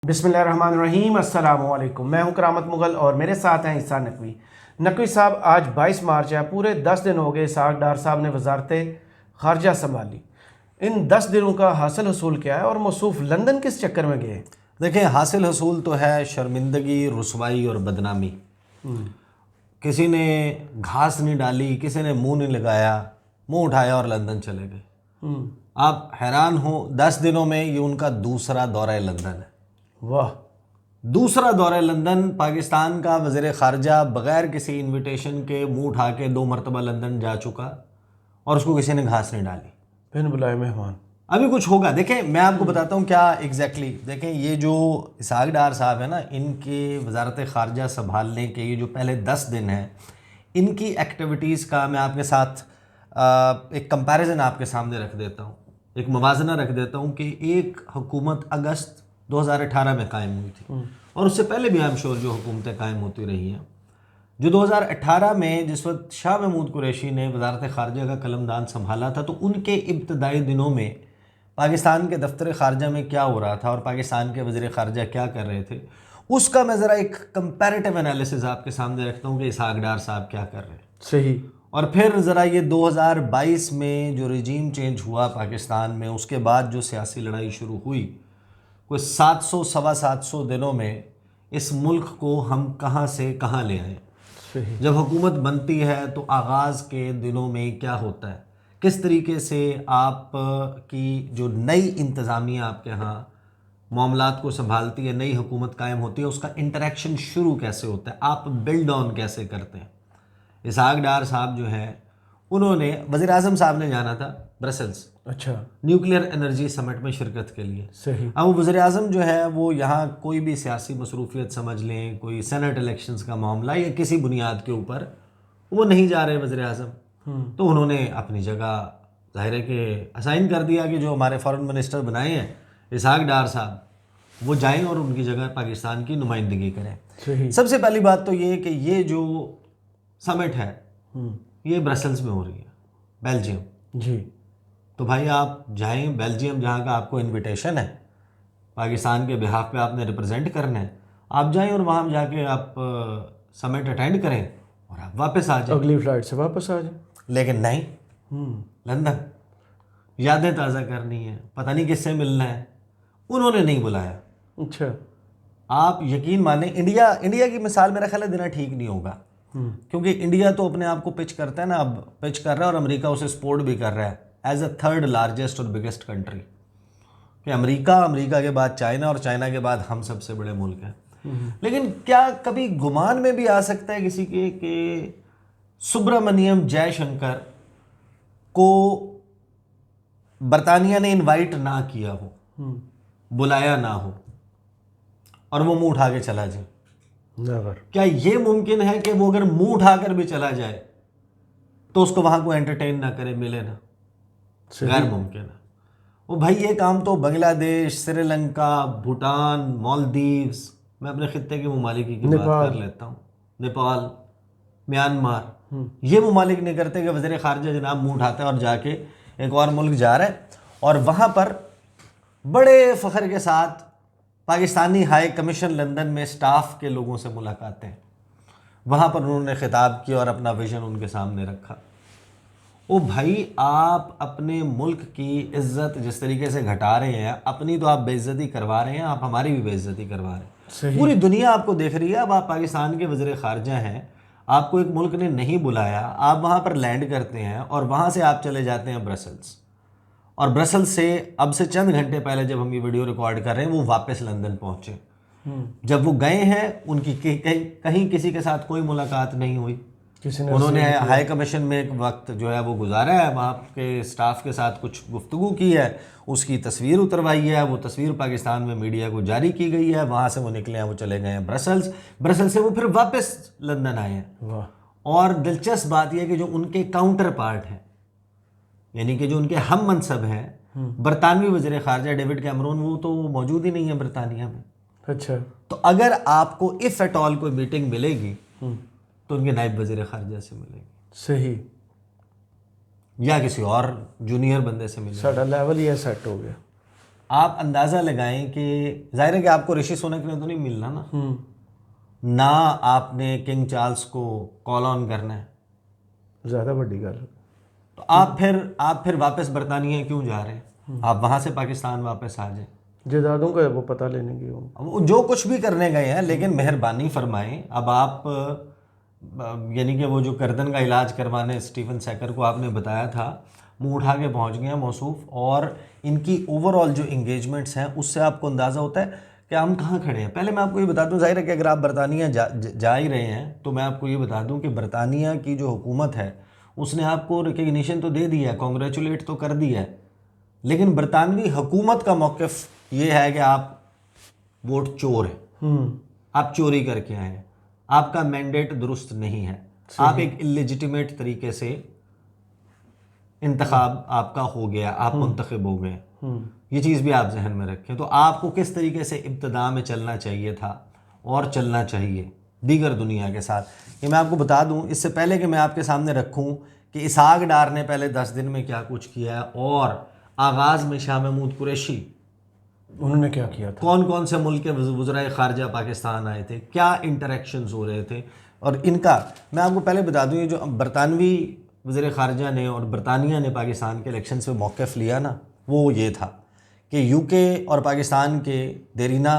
बिस्मिल्लाहिर्रहमानिर्रहीम। अस्सलाम वालेकुम। मैं हूं करामत मुगल और मेरे साथ हैं इसाक नकवी। नकवी साहब, आज 22 मार्च है। पूरे 10 दिन हो गए इसाक डार साहब ने वजारत खारजा संभाली। इन 10 दिनों का हासिल हसूल क्या है और मौसूफ लंदन किस चक्कर में गए? देखें, हासिल हसूल तो है शर्मिंदगी, रुसवाई और बदनामी। किसी ने घास नहीं डाली, किसी ने मुंह नहीं लगाया, मुंह उठाया और लंदन चले गए। आप हैरान हो, 10 दिनों में ये उनका दूसरा दौरा लंदन है। वाह। दूसरा दौरा लंदन। पाकिस्तान का वज़ीर ख़ारजा बग़ैर किसी इन्विटेशन के मुंह उठा के 2 मरतबा लंदन जा चुका और उसको किसी ने घास नहीं डाली। बिन बुलाए मेहमान। अभी कुछ होगा। देखें, मैं आपको बताता हूँ क्या एग्जैक्टली। देखें, ये जो इसाक डार साहब है ना, इनके वजारत ख़ारजा संभालने के ये जो पहले 10 दिन हैं, इनकी एक्टिविटीज़ का मैं आपके साथ एक कंपैरिजन आपके सामने रख देता हूँ, एक मुवाजना रख देता हूँ कि एक हुकूमत अगस्त 2018 में कायम हुई थी और उससे पहले भी आई एम श्योर जो हुकूमतें कायम होती रही हैं। जो 2018 में जिस वक्त शाह महमूद कुरैशी ने वजारत ख़ारजा का कलमदान संभाला था, तो उनके इब्तदाई दिनों में पाकिस्तान के दफ्तर ख़ारजा में क्या हो रहा था और पाकिस्तान के वज़ीर ख़ारजा क्या कर रहे थे, उसका मैं ज़रा एक कंपैरेटिव एनालिसिस आपके सामने रखता हूँ कि इसाक डार साहब क्या कर रहे हैं। सही। और फिर ज़रा ये 2022 में जो रजीम चेंज हुआ पाकिस्तान में, उसके बाद जो सियासी लड़ाई शुरू हुई, कोई 700 सवा 700 दिनों में इस मुल्क को हम कहाँ से कहाँ ले आए। सही। जब हुकूमत बनती है तो आगाज़ के दिनों में क्या होता है, किस तरीके से आप की जो नई इंतज़ामिया आपके यहाँ मामलात को संभालती है, नई हुकूमत कायम होती है, उसका इंटरेक्शन शुरू कैसे होता है, आप बिल्ड ऑन कैसे करते हैं। इसाक डार साहब जो हैं, उन्होंने वज़ीर आज़म साहब ने जाना था ब्रसल्स, अच्छा। न्यूक्लियर एनर्जी समिट में शिरकत के लिए। सही। अब वज़ीर आज़म जो है वो यहाँ कोई भी सियासी मसरूफियत समझ लें, कोई सेनेट इलेक्शंस का मामला या किसी बुनियाद के ऊपर वो नहीं जा रहे वज़ीर आज़म, तो उन्होंने अपनी जगह ज़ाहिर है कि असाइन कर दिया कि जो हमारे फॉरेन मिनिस्टर बनाए हैं इसाक डार साहब, वो जाएं और उनकी जगह पाकिस्तान की नुमाइंदगी करें। सही। सबसे पहली बात तो ये कि ये जो समिट है ये ब्रसल्स में हो रही है, बेल्जियम। जी। तो भाई आप जाएं बेल्जियम, जहाँ का आपको इनविटेशन है, पाकिस्तान के बिहाफ पे आपने रिप्रेजेंट करना है, आप जाएं और वहाँ जाके आप समिट अटेंड करें और आप वापस आ जाएं। अगली फ्लाइट से वापस आ जाए। लेकिन नहीं, लंदन यादें ताज़ा करनी है, पता नहीं किससे मिलना है, उन्होंने नहीं बुलाया। अच्छा। आप यकीन माने, इंडिया की मिसाल मेरा ख्याल है देना ठीक नहीं होगा, क्योंकि इंडिया तो अपने आप को पिच करता है ना, अब पिच कर रहा है और अमेरिका उसे सपोर्ट भी कर रहा है एज अ थर्ड लार्जेस्ट और बिगेस्ट कंट्री, कि अमेरिका के बाद चाइना और चाइना के बाद हम सबसे बड़े मुल्क हैं। लेकिन क्या कभी गुमान में भी आ सकता है किसी के कि सुब्रमण्यम जयशंकर को बरतानिया ने इनवाइट ना किया हो, बुलाया ना हो और वो मुंह उठा के चला जाए? नेवर। क्या ये मुमकिन है कि वो अगर मुंह उठाकर भी चला जाए तो उसको वहां को एंटरटेन ना करे, मिले ना? गैर मुमकिन है। वो भाई ये काम तो बांग्लादेश, श्रीलंका, भूटान, मालदीव्स, मैं अपने खित्ते के ममालिक की बात कर लेता हूँ, नेपाल, म्यांमार, ये ममालिक नहीं करते कि वज़ीर ख़ारजा जनाब मुंह उठाता है और जाके एक और मुल्क जा रहा है और वहाँ पर बड़े फ़ख्र के साथ पाकिस्तानी हाई कमीशन लंदन में स्टाफ के लोगों से मुलाकातें, वहाँ पर उन्होंने खिताब किया और अपना विज़न उनके सामने रखा। ओ भाई, आप अपने मुल्क की इज्जत जिस तरीके से घटा रहे हैं, अपनी तो आप बेइज्जती करवा रहे हैं, आप हमारी भी बेइज्जती करवा रहे हैं। पूरी दुनिया आपको देख रही है। अब आप पाकिस्तान के वज़ीर ख़ारजा हैं, आपको एक मुल्क ने नहीं बुलाया, आप वहाँ पर लैंड करते हैं और वहाँ से आप चले जाते हैं ब्रसल्स, और ब्रसल्स से अब से चंद घंटे पहले जब हम ये वीडियो रिकॉर्ड कर रहे हैं वो वापस लंदन पहुँचे। जब वो गए हैं, उनकी कहीं किसी के साथ कोई मुलाकात नहीं हुई, उन्होंने हाई कमीशन में एक वक्त जो है वो गुजारा है, वहाँ के स्टाफ के साथ कुछ गुफ्तगू की है, उसकी तस्वीर उतरवाई है, वो तस्वीर पाकिस्तान में मीडिया को जारी की गई है, वहाँ से वो निकले हैं, वो चले गए हैं ब्रसल्स से वो फिर वापस लंदन आए हैं। और दिलचस्प बात यह कि जो उनके काउंटर पार्ट हैं, यानी कि जो उनके हम मनसब हैं, बरतानवी वज़ीर ख़ारजा डेविड कैमरून, वो तो मौजूद ही नहीं है बरतानिया में। अच्छा। तो अगर आपको इफ़ एट ऑल कोई मीटिंग मिलेगी तो उनके नायब वज़ीर ख़ारजा से मिलेगी। सही। या किसी और जूनियर बंदे से मिलेगी। साडा लेवल ही सेट हो गया। आप अंदाज़ा लगाएं कि जाहिर है कि आपको ऋषि सुनक ने तो नहीं मिलना ना, ना आपने किंग चार्ल्स को कॉल ऑन करना है, ज़्यादा बड़ी गल। तो आप फिर वापस बरतानिया क्यों जा रहे हैं? आप वहाँ से पाकिस्तान वापस आ जाएं। जदादों का वो पता लेने की हो। अब वो जो कुछ भी करने गए हैं, लेकिन मेहरबानी फरमाएं। अब आप यानी कि वो जो गर्दन का इलाज करवाने स्टीफन सेकर को आपने बताया था, मुंह उठा के पहुंच गए हैं मौसूफ, और इनकी ओवरऑल जो इंगेजमेंट्स हैं उससे आपको अंदाज़ा होता है कि हम कहाँ खड़े हैं। पहले मैं आपको ये बता दूं, जाहिर है कि अगर आप बरतानिया जा ही रहे हैं तो मैं आपको ये बता दूं कि बरतानिया की जो हुकूमत है उसने आपको रिकग्निशन तो दे दिया है, कॉन्ग्रेचुलेट तो कर दिया है, लेकिन बरतानवी हुकूमत का मौक़िफ़ ये है कि आप वोट चोर हैं, आप चोरी करके आए हैं, आपका मैंडेट दुरुस्त नहीं है, आप एक इलेजिटिमेट तरीके से इंतखाब आपका हो गया, आप मुंतखब हो गए। ये चीज़ भी आप जहन में रखें। तो आपको किस तरीके से इब्तदा में चलना चाहिए था और चलना चाहिए दीगर दुनिया के साथ, ये मैं आपको बता दूं इससे पहले कि मैं आपके सामने रखूं कि इसहाक डार ने पहले 10 दिन में क्या कुछ किया है, और आगाज़ में शाह महमूद कुरैशी उन्होंने क्या किया था, कौन कौन से मुल्क के वज़राए ख़ारजा पाकिस्तान आए थे, क्या इंटरेक्शंस हो रहे थे। और इनका मैं आपको पहले बता दूं, ये जो बरतानवी वज़ीर ख़ारजा ने और बरतानिया ने पाकिस्तान के इलेक्शन से मौक़िफ़ लिया ना, वो ये था कि यूके और पाकिस्तान के देरीना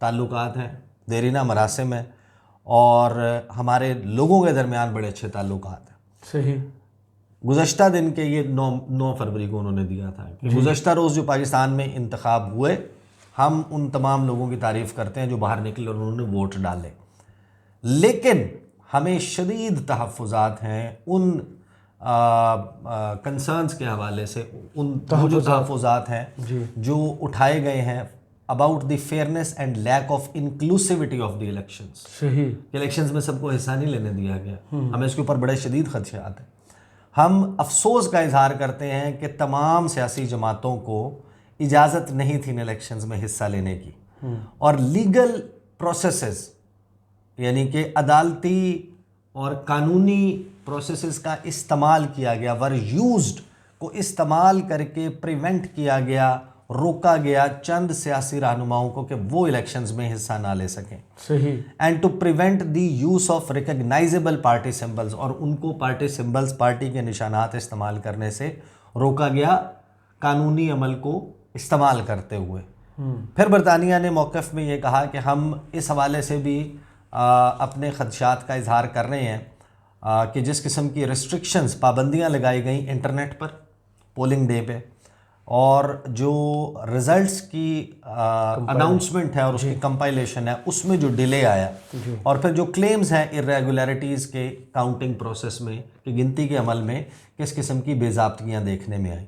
ताल्लुकात हैं, देरीना मरासिम है, और हमारे लोगों के दरमियान बड़े अच्छे ताल्लुकात हैं। सही। गुज़श्ता दिन के ये 9 फरवरी को उन्होंने दिया था कि गुज़श्ता रोज़ जो पाकिस्तान में इंतखाब हुए, हम उन तमाम लोगों की तारीफ़ करते हैं जो बाहर निकले और उन्होंने वोट डाले, लेकिन हमें शदीद तहफ़्फ़ुज़ात हैं उन कंसर्न्स के हवाले से, उन वो जो तहफ़्फ़ुज़ात हैं जो उठाए गए हैं about the fairness and lack of inclusivity of the elections. सही। इलेक्शंस में सबको हिस्सा नहीं लेने दिया गया, हमें इसके ऊपर बड़े शदीद खदशात हैं। हम अफसोस का इजहार करते हैं कि तमाम सियासी जमातों को इजाज़त नहीं थी इन इलेक्शंस में हिस्सा लेने की, और लीगल प्रोसेसेस यानी कि अदालती और कानूनी प्रोसेसेस का इस्तेमाल किया गया, वर यूज्ड को इस्तेमाल करके प्रिवेंट किया गया, रोका गया चंद सियासी रहनुमाओं को कि वो इलेक्शंस में हिस्सा ना ले सकें। सही। And to prevent the use of recognisable party symbols, और उनको पार्टी सिंबल्स, पार्टी के निशानात इस्तेमाल करने से रोका गया कानूनी अमल को इस्तेमाल करते हुए। फिर बरतानिया ने मौक़िफ़ में ये कहा कि हम इस हवाले से भी अपने ख़दशात का इजहार कर रहे हैं कि जिस किस्म की रिस्ट्रिक्शंस, पाबंदियाँ लगाई गई इंटरनेट पर पोलिंग डे पे, और जो रिज़ल्ट्स की अनाउंसमेंट है और उसकी कंपाइलेशन है उसमें जो डिले आया, और फिर जो क्लेम्स हैं इरेगुलरिटीज़ के काउंटिंग प्रोसेस में कि गिनती के अमल में किस किस्म की बेज़ाब्तियाँ देखने में आई।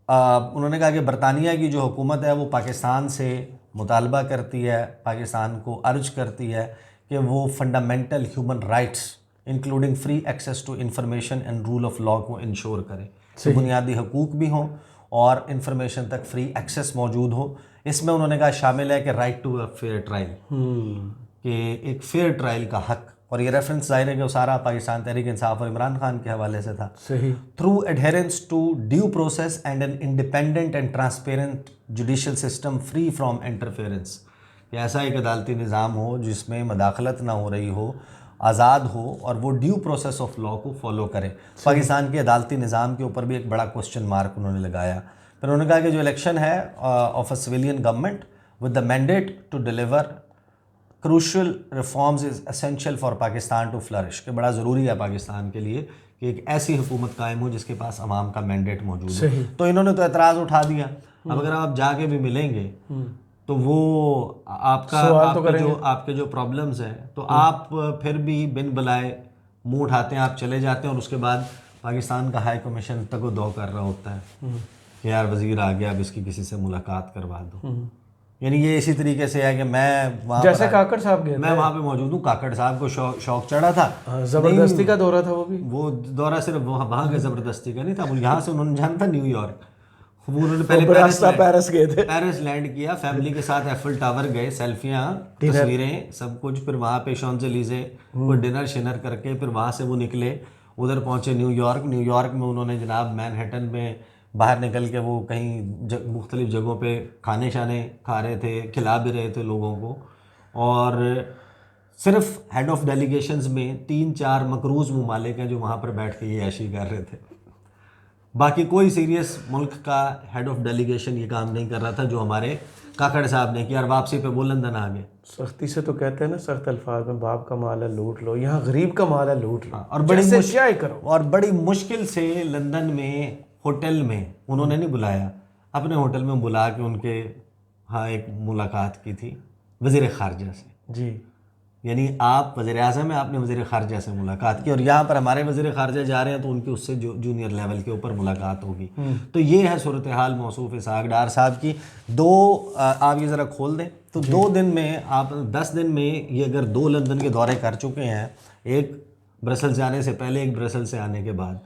उन्होंने कहा कि बरतानिया की जो हुकूमत है वो पाकिस्तान से मुतालबा करती है, पाकिस्तान को अर्ज करती है कि वो fundamental human rights including free access to information and rule of law को इंश्योर करे, तो बुनियादी हकूक़ भी हों और इंफॉर्मेशन तक फ्री एक्सेस मौजूद हो। इसमें उन्होंने कहा शामिल है कि right to a fair trial, कि एक फेयर ट्रायल का हक, और ये रेफरेंस ज़ाहिर है कि वो सारा पाकिस्तान तहरीक इंसाफ और इमरान खान के हवाले से था। सही। Through adherence to due process and an independent and transparent judicial system free from interference, कि ऐसा एक अदालती निज़ाम हो जिसमें मदाखलत ना हो रही हो, आज़ाद हो, और वो ड्यू प्रोसेस ऑफ लॉ को फॉलो करे। पाकिस्तान के अदालती निज़ाम के ऊपर भी एक बड़ा क्वेश्चन मार्क उन्होंने लगाया। फिर उन्होंने कहा कि जो इलेक्शन है of a civilian government with the mandate to deliver crucial reforms is essential for Pakistan to flourish, कि बड़ा ज़रूरी है पाकिस्तान के लिए कि एक ऐसी हुकूमत कायम हो जिसके पास अवाम का मैंडेट मौजूद हो। तो इन्होंने तो एतराज़ उठा दिया। अब अगर आप जाके भी मिलेंगे तो वो आपके जो प्रॉब्लम्स हैं, तो आप फिर भी बिन बुलाए मुंह उठाते हैं, आप चले जाते हैं, और उसके बाद पाकिस्तान का हाई कमीशन तक दो कर रहा होता है कि यार वज़ीर आ गया, अब इसकी किसी से मुलाकात करवा दो। यानी ये इसी तरीके से है कि मैं वहाँ जैसे काकड़ साहब गए, मैं वहाँ पे मौजूद हूँ, काकड़ साहब को शौक चढ़ा था, ज़बरदस्ती का दौरा था वो दौरा सिर्फ वहाँ के ज़बरदस्ती का नहीं था, वो यहाँ से उन्होंने जाना था न्यूयॉर्क, वो उन्होंने पहले पेरिस गए थे, पेरिस लैंड किया, फैमिली के साथ एफिल टावर गए, सेल्फियाँ, तस्वीरें, सब कुछ, फिर वहाँ पे शॉन्ज़ेलीज़े कोई डिनर शिनर करके फिर वहाँ से वो निकले, उधर पहुँचे न्यूयॉर्क में उन्होंने जनाब मैनहट्टन में बाहर निकल के वो कहीं मुख्तलिफ़ जगहों पे खाने शाने खा रहे थे, खिला भी रहे थे लोगों को। और सिर्फ हेड ऑफ डेलीगेशंस में 3-4 मकरूज़ ममालिक हैं जो वहाँ पर बैठ के ये ऐशी कर रहे थे। बाकी कोई सीरियस मुल्क का हेड ऑफ डेलीगेशन ये काम नहीं कर रहा था जो हमारे काकड़ साहब ने किया। और वापसी पे वो लंदन आ गए। सख्ती से तो कहते हैं ना, सख्त अल्फाज में, बाप का माल है लूट लो, यहाँ गरीब का माल है लूट लो। और बड़ी मुश्किल से लंदन में होटल में उन्होंने नहीं बुलाया, अपने होटल में बुला के उनके हाँ एक मुलाकात की थी वज़ीर ख़ारजा से जी। यानी आप वज़ीर आज़म है, आपने वज़ीर ख़ारजा से मुलाकात की, और यहाँ पर हमारे वज़ीर ख़ारजा जा रहे हैं तो उनकी उससे जूनियर लेवल के ऊपर मुलाकात होगी। तो ये है सूरत हाल मौसूफ़ इसहाक़ डार साहब की। आप ये ज़रा खोल दें तो 2 दिन में आप 10 दिन में ये अगर 2 लंदन के दौरे कर चुके हैं, एक ब्रसल्स जाने से पहले, एक ब्रसल्स से आने के बाद,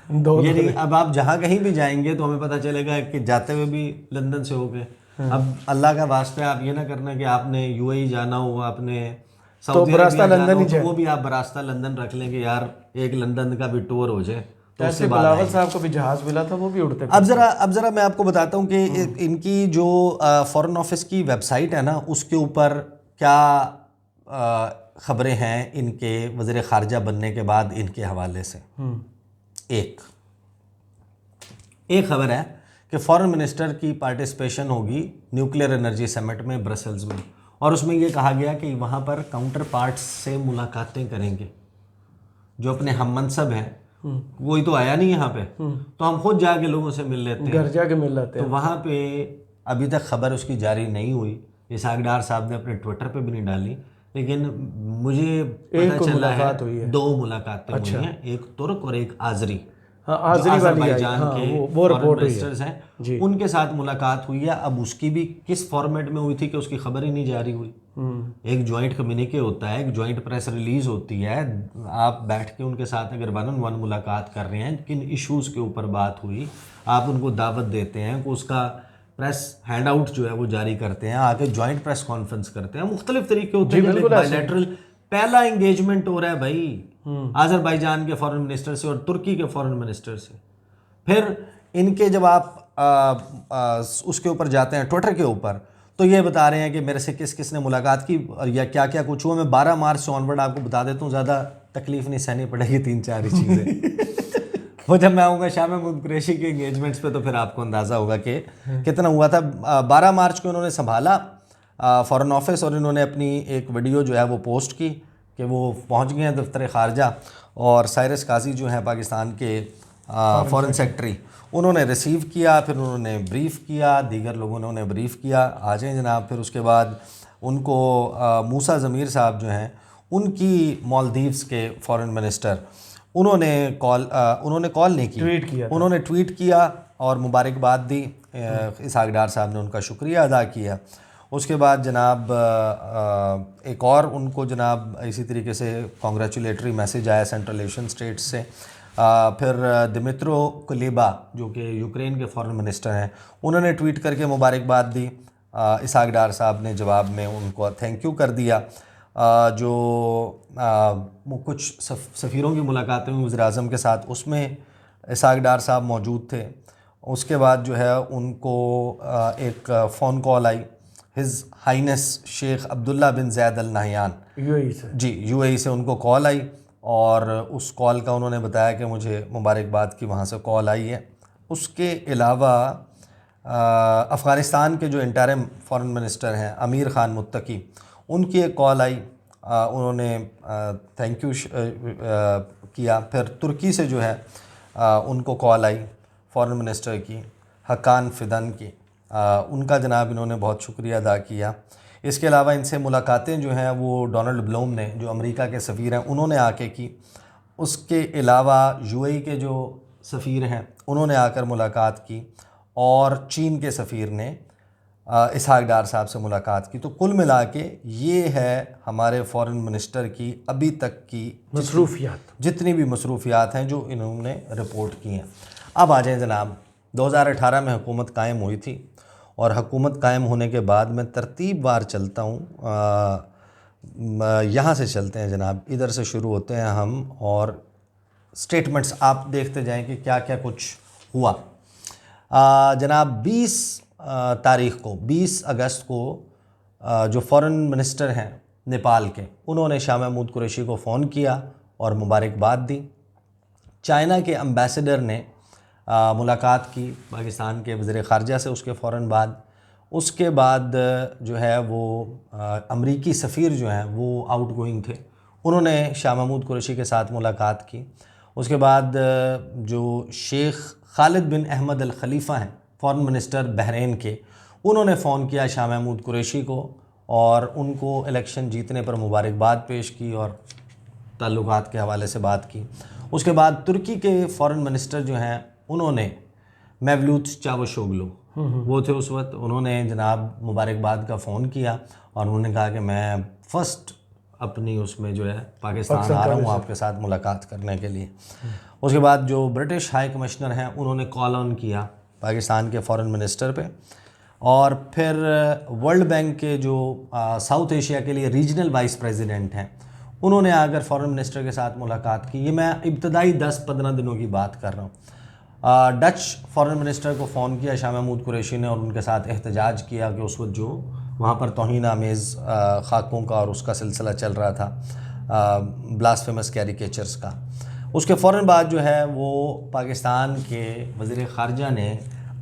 यानी अब आप जहाँ कहीं भी जाएंगे तो हमें पता चलेगा कि जाते हुए भी लंदन से हो गए। अब अल्लाह का वास्ते आप ये ना करना कि आपने UAE जाना हो, आपने सऊदी अरबिया जाना हो, तो वो भी आप बरास्ता लंदन रख लेंगे यार, एक लंदन का भी टूर हो जाए। तो ऐसे बिलावल साहब को भी जहाज़ मिला था, वो भी उड़ते। अब ज़रा मैं आपको बताता हूँ कि इनकी जो फ़ॉरेन ऑफिस की वेबसाइट है ना, उसके ऊपर क्या ख़बरें हैं इनके वज़ीर ख़ारजा बनने के बाद इनके हवाले से। एक ख़बर है कि फ़ॉरेन मिनिस्टर की पार्टिसिपेशन होगी न्यूक्लियर एनर्जी समिट में ब्रसल्स में, और उसमें ये कहा गया कि वहाँ पर काउंटर पार्ट्स से मुलाकातें करेंगे। जो अपने हम मनसब हैं वही तो आया नहीं यहाँ पे, तो हम खुद जाके लोगों से मिल लेते हैं, घर जाके मिल लेते हैं। तो वहाँ पे अभी तक खबर उसकी जारी नहीं हुई। इसहाक़ डार साहब ने अपने ट्विटर पे भी नहीं डाली, लेकिन मुझे पता चला है 2 मुलाकातें हुई हैं, एक तुर्क और एक आज़री। अज़रबैजान के फॉरेन मिनिस्टर्स हैं, उनके साथ मुलाकात हुई है। अब उसकी भी किस फॉर्मेट में हुई थी कि उसकी खबर ही नहीं जारी हुई। एक जॉइंट कम्युनिके होता है, एक जॉइंट प्रेस रिलीज होती है, आप बैठ के उनके साथ अगर 1-on-1 मुलाकात कर रहे हैं, किन इश्यूज़ के ऊपर बात हुई, आप उनको दावत देते हैं कि उसका प्रेस हैंड आउट जो है वो जारी करते हैं, आके जॉइंट प्रेस कॉन्फ्रेंस करते हैं। मुख्तलिफ तरीके होते हैं, बायलैटरल पहला इंगेजमेंट हो रहा है भाई अज़रबैजान के फॉरेन मिनिस्टर से और तुर्की के फॉरेन मिनिस्टर से। फिर इनके जब आप उसके ऊपर जाते हैं ट्विटर के ऊपर, तो ये बता रहे हैं कि मेरे से किस ने मुलाकात की और या क्या क्या कुछ हुआ। मैं 12 मार्च से ऑनवर्ड आपको बता देता हूँ, ज़्यादा तकलीफ नहीं सहनी पड़ेगी, 3-4 ही चीज़ें। वो जब मैं आऊँगा शाम महमूद कुरैशी के एंगेजमेंट्स पे तो फिर आपको अंदाज़ा होगा कि कितना हुआ था। 12 मार्च को उन्होंने संभाला फ़ॉरेन ऑफिस, और इन्होंने अपनी एक वीडियो जो है वो पोस्ट की कि वो पहुंच गए हैं दफ्तर ख़ारजा, और साइरस काजी जो हैं पाकिस्तान के फ़ॉरेन सेक्रेटरी, उन्होंने रिसीव किया, फिर उन्होंने ब्रीफ़ किया, दीगर लोगों ने उन्हें ब्रीफ़ किया, आ जाएँ जनाब। फिर उसके बाद उनको मूसा ज़मीर साहब जो हैं, उनकी मालदीव्स के फ़ॉरेन मिनिस्टर, उन्होंने कॉल नहीं की, उन्होंने ट्वीट किया और मुबारकबाद दी। इसहाक़ डार साहब ने उनका शुक्रिया अदा किया। उसके बाद जनाब एक और उनको जनाब इसी तरीके से कॉन्ग्रेचुलेटरी मैसेज आया सेंट्रल एशियन स्टेट्स से। फिर दिमित्रो कुलेबा जो कि यूक्रेन के फॉरेन मिनिस्टर हैं, उन्होंने ट्वीट करके मुबारकबाद दी। इसहाक़ डार साहब ने जवाब में उनको थैंक यू कर दिया। जो कुछ सफ़ीरों की मुलाकातें हुई वज़ीर आज़म के साथ, उसमें इसहाक़ डार साहब मौजूद थे। उसके बाद जो है उनको एक फ़ोन कॉल आई हिज़ हाइनेस शेख अब्दुल्ला बिन ज़ैद अल नहयान, UAE से। जी, UAE से उनको कॉल आई, और उस कॉल का उन्होंने बताया कि मुझे मुबारकबाद की वहाँ से कॉल आई है। उसके अलावा अफ़गानिस्तान के जो इंटरिम फ़ॉरेन मिनिस्टर हैं अमीर ख़ान मुत्तकी, उनकी एक कॉल आई, उन्होंने थैंक यू किया। फिर तुर्की से जो है उनको कॉल आई फ़ॉरेन मिनिस्टर की, हकान फ़िदन की, उनका जनाब इन्होंने बहुत शुक्रिया अदा किया। इसके अलावा इनसे मुलाकातें जो हैं वो डोनाल्ड ब्लूम ने, जो अमेरिका के सफ़ीर हैं, उन्होंने आके की। उसके अलावा UAE के जो सफ़ीर हैं उन्होंने आकर मुलाकात की, और चीन के सफ़ीर ने इसहाक़ डार साहब से मुलाकात की। तो कुल मिला के ये है हमारे फ़ॉरेन मिनिस्टर की अभी तक की मसरूफ़ियात, जितनी भी मसरूफ़ियात हैं जो इन्होंने रिपोर्ट की हैं। अब आ जाएँ जनाब, 2018 में हुकूमत कायम हुई थी, और हुकूमत कायम होने के बाद मैं तरतीबवार चलता हूँ, यहाँ से चलते हैं जनाब, इधर से शुरू होते हैं हम, और स्टेटमेंट्स आप देखते जाएं कि क्या क्या कुछ हुआ। जनाब 20 तारीख को 20 अगस्त को जो फॉरेन मिनिस्टर हैं नेपाल के, उन्होंने शाह महमूद कुरैशी को फ़ोन किया और मुबारकबाद दी। चाइना के एम्बेसडर ने मुलाकात की पाकिस्तान के वज़ीर ख़ारजा से उसके फ़ौरन बाद। उसके बाद जो है वो अमरीकी सफ़ीर जो हैं वो आउट गोइंग थे, उन्होंने शाह महमूद कुरैशी के साथ मुलाकात की। उसके बाद जो शेख खालिद बिन अहमद अल खलीफ़ा हैं फ़ॉरेन मिनिस्टर बहरीन के, उन्होंने फ़ोन किया शाह महमूद कुरैशी को और उनको इलेक्शन जीतने पर मुबारकबाद पेश की और ताल्लुकात के हवाले से बात की। उसके बाद तुर्की के फ़ॉरेन मिनिस्टर जो हैं उन्होंने मेवलूत चावुशोगलू वो थे उस वक्त, उन्होंने जनाब मुबारकबाद का फ़ोन किया और उन्होंने कहा कि मैं फ़र्स्ट अपनी उसमें जो है पाकिस्तान आ रहा हूँ आपके साथ मुलाकात करने के लिए। उसके बाद जो ब्रिटिश हाई कमिश्नर हैं उन्होंने कॉल ऑन किया पाकिस्तान के फ़ॉरेन मिनिस्टर पे, और फिर वर्ल्ड बैंक के जो साउथ एशिया के लिए रीजनल वाइस प्रेसिडेंट हैं उन्होंने आकर फ़ॉरेन मिनिस्टर के साथ मुलाकात की। ये मैं इब्तदाई 10-15 दिनों की बात कर रहा हूँ। डच फ़ॉरेन मिनिस्टर को फ़ोन किया शाह महमूद कुरैशी ने और उनके साथ एहतजाज किया कि उस वक्त जो वहाँ पर तौहीन आमेज़ खाकों का और उसका सिलसिला चल रहा था, ब्लास्फेमस कैरिकेचर्स का। उसके फ़ौरन बाद जो है वो पाकिस्तान के वज़ीर ख़ारजा ने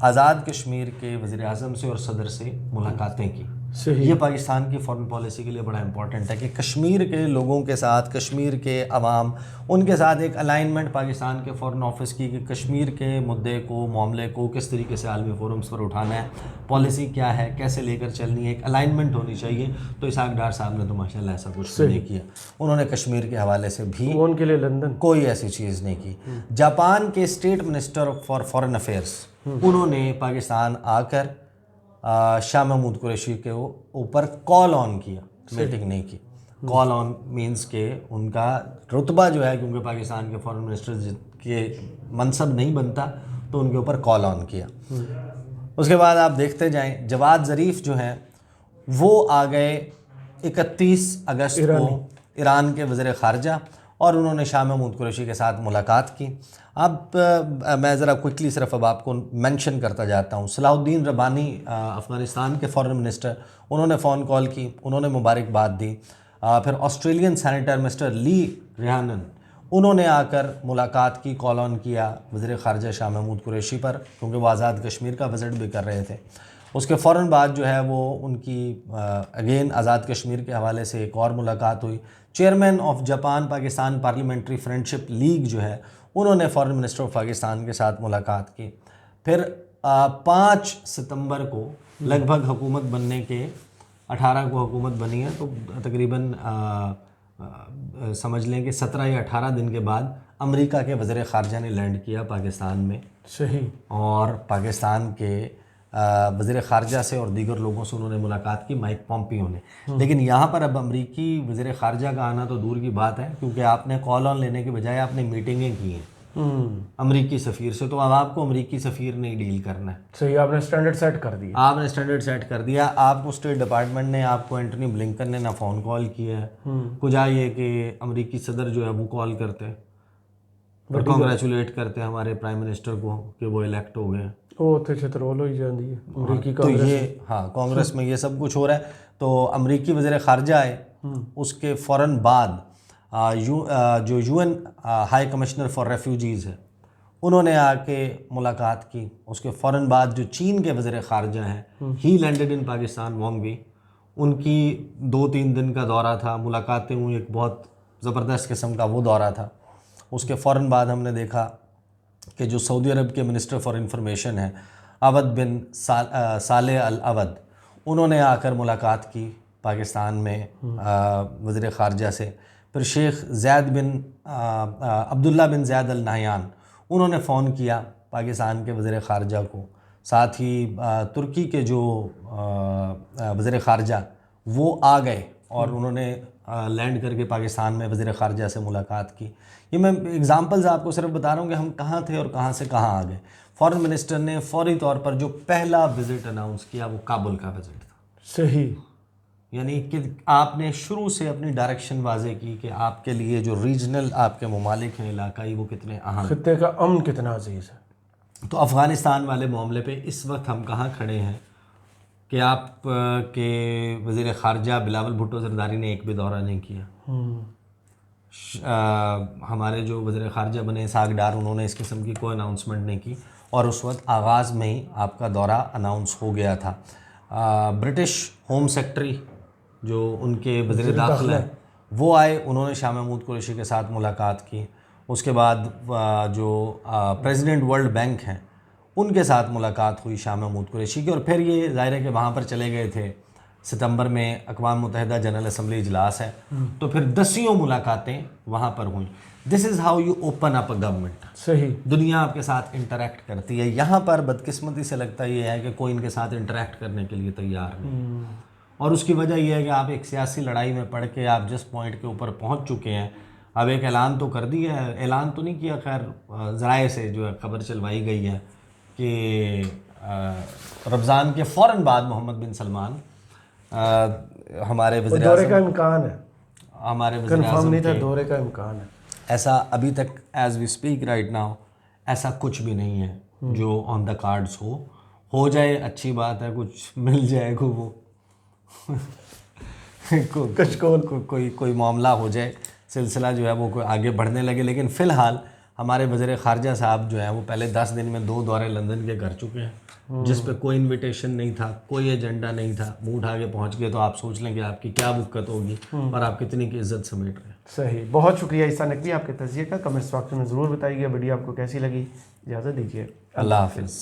आज़ाद कश्मीर के वज़ीर आज़म से और सदर से मुलाकातें की। ये पाकिस्तान की फ़ॉरेन पॉलिसी के लिए बड़ा इंपॉर्टेंट है कि कश्मीर के लोगों के साथ, कश्मीर के अवाम, उनके साथ एक अलाइनमेंट पाकिस्तान के फ़ॉरेन ऑफिस की कि कश्मीर के मुद्दे को, मामले को किस तरीके से आलमी फोरम्स पर उठाना है, पॉलिसी क्या है, कैसे लेकर चलनी है, एक अलाइनमेंट होनी चाहिए। तो इसहाक डार साहब ने तो माशाल्लाह ऐसा कुछ नहीं किया, उन्होंने कश्मीर के हवाले से भी उनके लिए लंदन कोई ऐसी चीज़ नहीं की। जापान के state minister for foreign affairs उन्होंने पाकिस्तान आकर शाह महमूद कुरैशी के ऊपर कॉल ऑन किया, मीटिंग नहीं की। कॉल ऑन मींस के उनका रुतबा जो है, क्योंकि पाकिस्तान के फॉरेन मिनिस्टर के मनसब नहीं बनता, तो उनके ऊपर कॉल ऑन किया। उसके बाद आप देखते जाएं, जवाद ज़रीफ़ जो हैं वो आ गए 31 अगस्त को ईरान के वज़ीर ख़ारजा, और उन्होंने शाह महमूद कुरैशी के साथ मुलाकात की। अब मैं ज़रा क्विकली सिर्फ अब आपको मेंशन करता जाता हूँ। सलाहुद्दीन रब्बानी अफ़गानिस्तान के फ़ॉरेन मिनिस्टर, उन्होंने फ़ोन कॉल की, उन्होंने मुबारकबाद दी। फिर ऑस्ट्रेलियन सेनेटर मिस्टर ली रिहानन, उन्होंने आकर मुलाकात की, कॉल ऑन किया वज़ीर ख़ारजा शाह महमूद कुरैशी पर, क्योंकि वो आज़ाद कश्मीर का विज़िट भी कर रहे थे। उसके फ़ौरन बाद जो है वो उनकी अगेन आज़ाद कश्मीर के हवाले से एक और मुलाकात हुई। Chairman of Japan Pakistan parliamentary friendship league जो है, उन्होंने फ़ॉरेन मिनिस्टर ऑफ पाकिस्तान के साथ मुलाकात की। फिर 5 सितंबर को लगभग हुकूमत बनने के 18 को हुकूमत बनी है, तो तकरीबन समझ लें कि 17 या 18 दिन के बाद अमेरिका के वज़ीर ख़ारजा ने लैंड किया पाकिस्तान में। सही। और पाकिस्तान के वज़ीर ख़ारजा से और दीगर लोगों से उन्होंने मुलाकात की, माइक पॉम्पियो ने। लेकिन यहाँ पर अब अमरीकी वज़ीर ख़ारजा का आना तो दूर की बात है, क्योंकि आपने कॉल ऑन लेने के बजाय आपने मीटिंगें की हैं अमरीकी सफ़ीर से, तो अब आपको अमरीकी सफ़ीर नहीं डील करना है। सही, आपने स्टैंडर्ड सेट कर दिया। आपने स्टैंडर्ड सेट कर दिया। आपको स्टेट डिपार्टमेंट ने, आपको एंटनी ब्लिंकन ने ना फ़ोन कॉल किया है, कुछ ये कि अमरीकी सदर जो है वो कॉल करते हैं और कॉन्ग्रेचुलेट करते हैं हमारे प्राइम मिनिस्टर को कि वो इलेक्ट हो गए। ਉਹ ਉੱਥੇ ਛਤਰੋਲ ਹੋਈ ਜਾਂਦੀ है अमरीकी तो ये कांग्रेस में ये सब कुछ हो रहा है। तो अमरीकी वज़ीर ख़ारजा आए, उसके फ़ौरन बाद जो UN high commissioner for refugees है, उन्होंने आके मुलाकात की। उसके फ़ौरन बाद जो चीन के वज़ीर ख़ारजा हैं, he landed in Pakistan Wang Yi, उनकी 2-3 दिन का दौरा था, मुलाकातें हुई, एक बहुत ज़बरदस्त किस्म का वो दौरा था। उसके फ़ौरन बाद हमने देखा कि जो सऊदी अरब के मिनिस्टर फॉर इंफॉर्मेशन हैं अवद बिन साले अल अवद, उन्होंने आकर मुलाकात की पाकिस्तान में वज़ीर ख़ारजा से। फिर शेख ज़ैद बिन अब्दुल्ला बिन ज़ैद अल नहयान, उन्होंने फ़ोन किया पाकिस्तान के वज़ीर ख़ारजा को। साथ ही तुर्की के जो वज़ीर ख़ारजा वो आ गए और उन्होंने लैंड करके पाकिस्तान में वज़ीर ख़ारजा से मुलाकात की। ये मैं एग्ज़ाम्पल्स आपको सिर्फ बता रहा हूँ कि हम कहाँ थे और कहाँ से कहाँ आ गए। फ़ॉरेन मिनिस्टर ने फ़ौरी तौर पर जो पहला विज़िट अनाउंस किया वो काबुल का विज़िट था। सही, यानी कि आपने शुरू से अपनी डायरेक्शन वाज़े की कि आपके लिए जो रीजनल आपके ममालिक हैं, इलाकाई, वो कितने अहम, खित्ते का अमन कितना अजीज़ है। तो अफ़गानिस्तान वाले मामले पे इस वक्त हम कहाँ खड़े हैं कि आप के वज़ीर ख़ारजा बिलावल भुट्टो ज़रदारी ने एक भी दौरा नहीं किया। हमारे जो वज़ीर ख़ारजा बने इसहाक़ डार, उन्होंने इस किस्म की कोई अनाउंसमेंट नहीं की और उस वक्त आगाज़ में ही आपका दौरा अनाउंस हो गया था। ब्रिटिश होम सेक्रेटरी जो उनके वज़ीर दाखिला है वो आए, उन्होंने शाह महमूद कुरैशी के साथ मुलाकात की। उसके बाद जो प्रेसिडेंट वर्ल्ड बैंक हैं उनके साथ मुलाकात हुई शाह महमूद कुरैशी की, और फिर ये ज़ाहिर है कि वहाँ पर चले गए थे। सितंबर में अक़वाम मुत्तहिदा जनरल असम्बली इजलास है, तो फिर दसियों मुलाकातें वहाँ पर हुई। This is how you open up a government. सही। दुनिया आपके साथ इंटरेक्ट करती है। यहाँ पर बदकिस्मती से लगता ये है कि कोई इनके साथ इंटरेक्ट करने के लिए तैयार नहीं, और उसकी वजह यह है कि आप एक सियासी लड़ाई में पड़ के आप जिस पॉइंट के ऊपर पहुँच चुके हैं, अब एक ऐलान तो कर दिया है, ऐलान तो नहीं किया, खैर ज़राए से जो है खबर चलवाई गई है कि रमज़ान के फ़ौरन बाद मोहम्मद बिन सलमान हमारे वज़ीर दौरे का इम्कान है, हमारे कंफर्म नहीं था, दौरे का इम्कान है। ऐसा अभी तक as we speak right now ऐसा कुछ भी नहीं है जो ऑन द कार्ड्स हो जाए अच्छी बात है, कुछ मिल जाए को वो कोई मामला हो जाए, सिलसिला जो है वो कोई आगे बढ़ने लगे। लेकिन फ़िलहाल हमारे वज़ीर ख़ारजा साहब जो हैं वो पहले 10 दिन में 2 दौरे लंदन के कर चुके हैं, जिस पे कोई इनविटेशन नहीं था, कोई एजेंडा नहीं था, मुंह उठा के पहुँच गए। तो आप सोच लें कि आपकी क्या बुक्कत होगी और आप कितनी की इज़्ज़त समेट रहे हैं। सही, बहुत शुक्रिया ईसा नकवी आपके तज़किये का। कमेंट्स बॉक्स में ज़रूर बताइएगा वीडियो आपको कैसी लगी। इजाज़त दीजिए, अल्लाह हाफ़िज़।